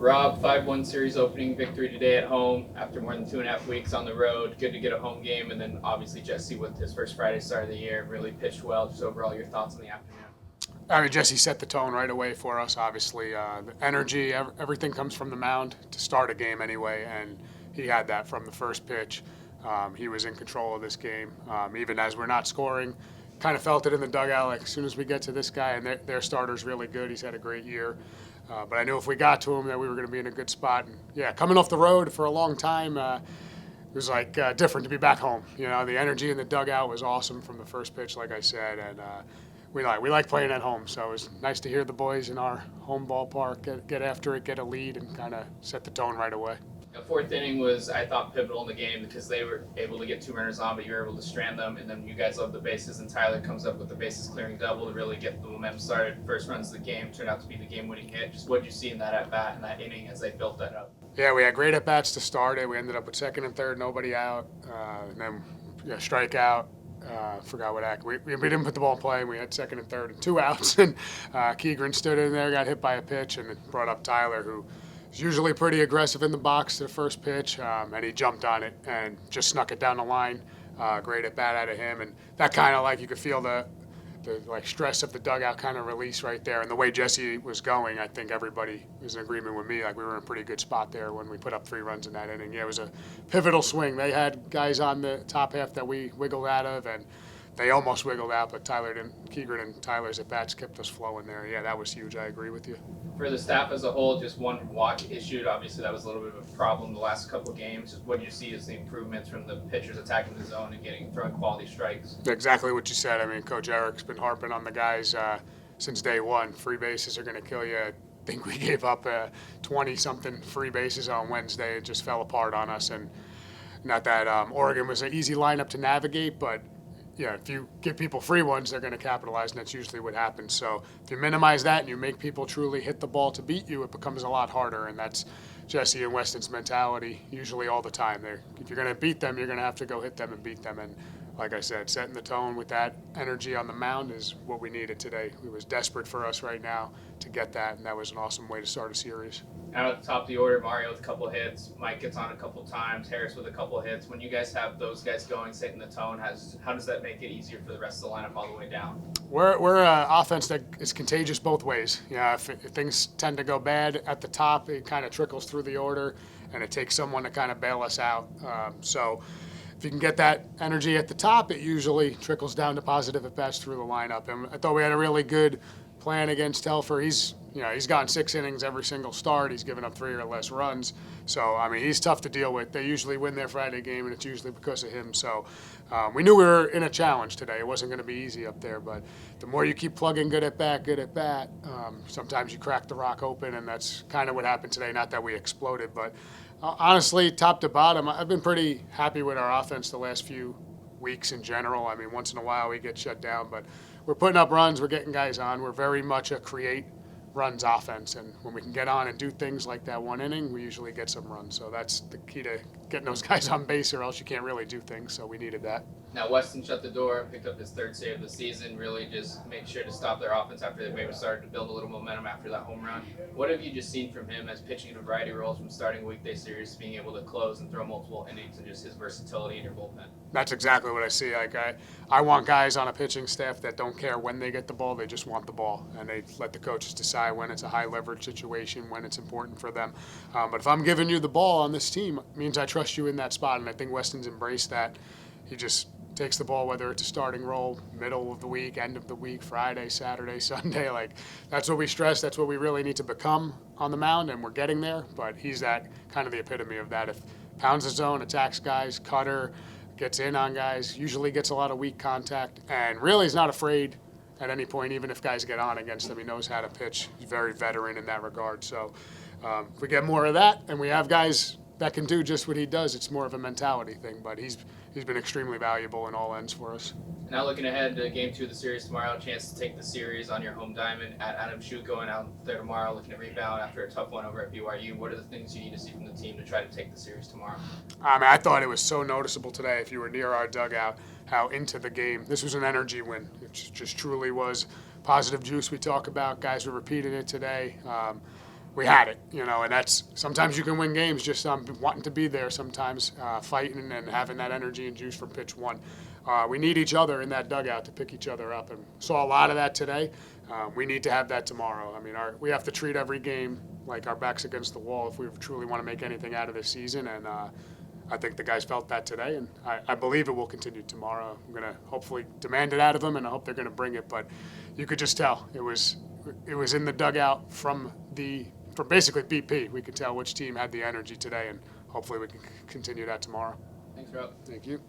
Rob, 5-1 series opening victory today at home after more than 2.5 weeks on the road. Good to get a home game, and then obviously Jesse with his first Friday start of the year really pitched well. Just overall, your thoughts on the afternoon? I mean, Jesse set the tone right away for us. Obviously, the energy, everything comes from the mound to start a game anyway, and he had that from the first pitch. He was in control of this game, even as we're not scoring. Kind of felt it in the dugout. Like as soon as we get to this guy, and their starter's really good. He's had a great year, but I knew if we got to him that we were going to be in a good spot. And yeah, coming off the road for a long time. It was like different to be back home. You know, the energy in the dugout was awesome from the first pitch, like I said, and we like playing at home. So it was nice to hear the boys in our home ballpark get after it, get a lead, and kind of set the tone right away. The fourth inning was, I thought, pivotal in the game because they were able to get 2 runners on, but you were able to strand them, and then you guys love the bases, and Tyler comes up with the bases clearing double to really get the momentum started. First runs of the game turned out to be the game-winning hit. Just what did you see in that at-bat and that inning as they built that up? Yeah, we had great at-bats to start it. We ended up with second and third, nobody out, and then strikeout. Forgot what act. We didn't put the ball in play. We had second and third and 2 outs, and Keegren stood in there, got hit by a pitch, and it brought up Tyler, who is usually pretty aggressive in the box to the first pitch, and he jumped on it and just snuck it down the line. Great at bat out of him, and that kind of like you could feel the like stress of the dugout kind of release right there. And the way Jesse was going, I think everybody was in agreement with me. Like we were in a pretty good spot there when we put up 3 runs in that inning. Yeah, it was a pivotal swing. They had guys on the top half that we wiggled out of, and they almost wiggled out, but Keegren and Tyler's at bats kept us flowing there. Yeah, that was huge. I agree with you. For the staff as a whole, just one walk issued. Obviously, that was a little bit of a problem the last couple of games. Just what do you see as the improvements from the pitchers attacking the zone and throwing quality strikes? Exactly what you said. I mean, Coach Eric's been harping on the guys since day one. Free bases are going to kill you. I think we gave up 20-something free bases on Wednesday. It just fell apart on us. And not that Oregon was an easy lineup to navigate, but yeah, if you give people free ones, they're going to capitalize, and that's usually what happens. So if you minimize that and you make people truly hit the ball to beat you, it becomes a lot harder, and that's Jesse and Weston's mentality usually all the time. If you're going to beat them, you're going to have to go hit them and beat them. And like I said, setting the tone with that energy on the mound is what we needed today. It was desperate for us right now to get that, and that was an awesome way to start a series. Out at the top of the order, Mario with a couple hits, Mike gets on a couple times, Harris with a couple hits. When you guys have those guys going, setting the tone, how does that make it easier for the rest of the lineup all the way down? We're an offense that is contagious both ways. Yeah, if things tend to go bad at the top, it kind of trickles through the order, and it takes someone to kind of bail us out. So if you can get that energy at the top, it usually trickles down to positive at-bats through the lineup. And I thought we had a really good plan against Telfer. He's gone 6 innings every single start. He's given up 3 or less runs. So, I mean, he's tough to deal with. They usually win their Friday game, and it's usually because of him. So we knew we were in a challenge today. It wasn't going to be easy up there. But the more you keep plugging good at bat, sometimes you crack the rock open, and that's kind of what happened today. Not that we exploded, but honestly, top to bottom, I've been pretty happy with our offense the last few weeks in general. I mean, once in a while we get shut down, but we're putting up runs, we're getting guys on. We're very much a create runs offense, and when we can get on and do things like that 1 inning, we usually get some runs. So that's the key to getting those guys on base, or else you can't really do things. So we needed that. Now Weston shut the door, picked up his 3rd save of the season, really just made sure to stop their offense after they maybe started to build a little momentum after that home run. What have you just seen from him as pitching in a variety of roles from starting a weekday series to being able to close and throw multiple innings, and just his versatility in your bullpen? That's exactly what I see. Like I want guys on a pitching staff that don't care when they get the ball, they just want the ball, and they let the coaches decide when it's a high leverage situation, when it's important for them. But if I'm giving you the ball on this team, it means I trust you in that spot, and I think Weston's embraced that. He just takes the ball, whether it's a starting role, middle of the week, end of the week, Friday, Saturday, Sunday. Like that's what we stress. That's what we really need to become on the mound, and we're getting there. But he's that kind of the epitome of that. If pounds the zone, attacks guys, cutter, gets in on guys, usually gets a lot of weak contact, and really is not afraid at any point, even if guys get on against him. He knows how to pitch. He's very veteran in that regard. So if we get more of that, and we have guys that can do just what he does, it's more of a mentality thing. But he's been extremely valuable in all ends for us. Now looking ahead to Game 2 of the series tomorrow, a chance to take the series on your home diamond at Adam Shute, going out there tomorrow, looking to rebound after a tough one over at BYU. What are the things you need to see from the team to try to take the series tomorrow? I thought it was so noticeable today, if you were near our dugout, how into the game. This was an energy win. It just truly was positive juice we talk about. Guys were repeating it today. we had it, and that's sometimes you can win games just wanting to be there sometimes, fighting and having that energy and juice from pitch one. We need each other in that dugout to pick each other up, and saw a lot of that today. We need to have that tomorrow. I mean, we have to treat every game like our back's against the wall if we truly want to make anything out of this season, and I think the guys felt that today, and I believe it will continue tomorrow. I'm going to hopefully demand it out of them, and I hope they're going to bring it, but you could just tell it was in the dugout from basically BP. We could tell which team had the energy today, and hopefully we can continue that tomorrow. Thanks, Rob. Thank you.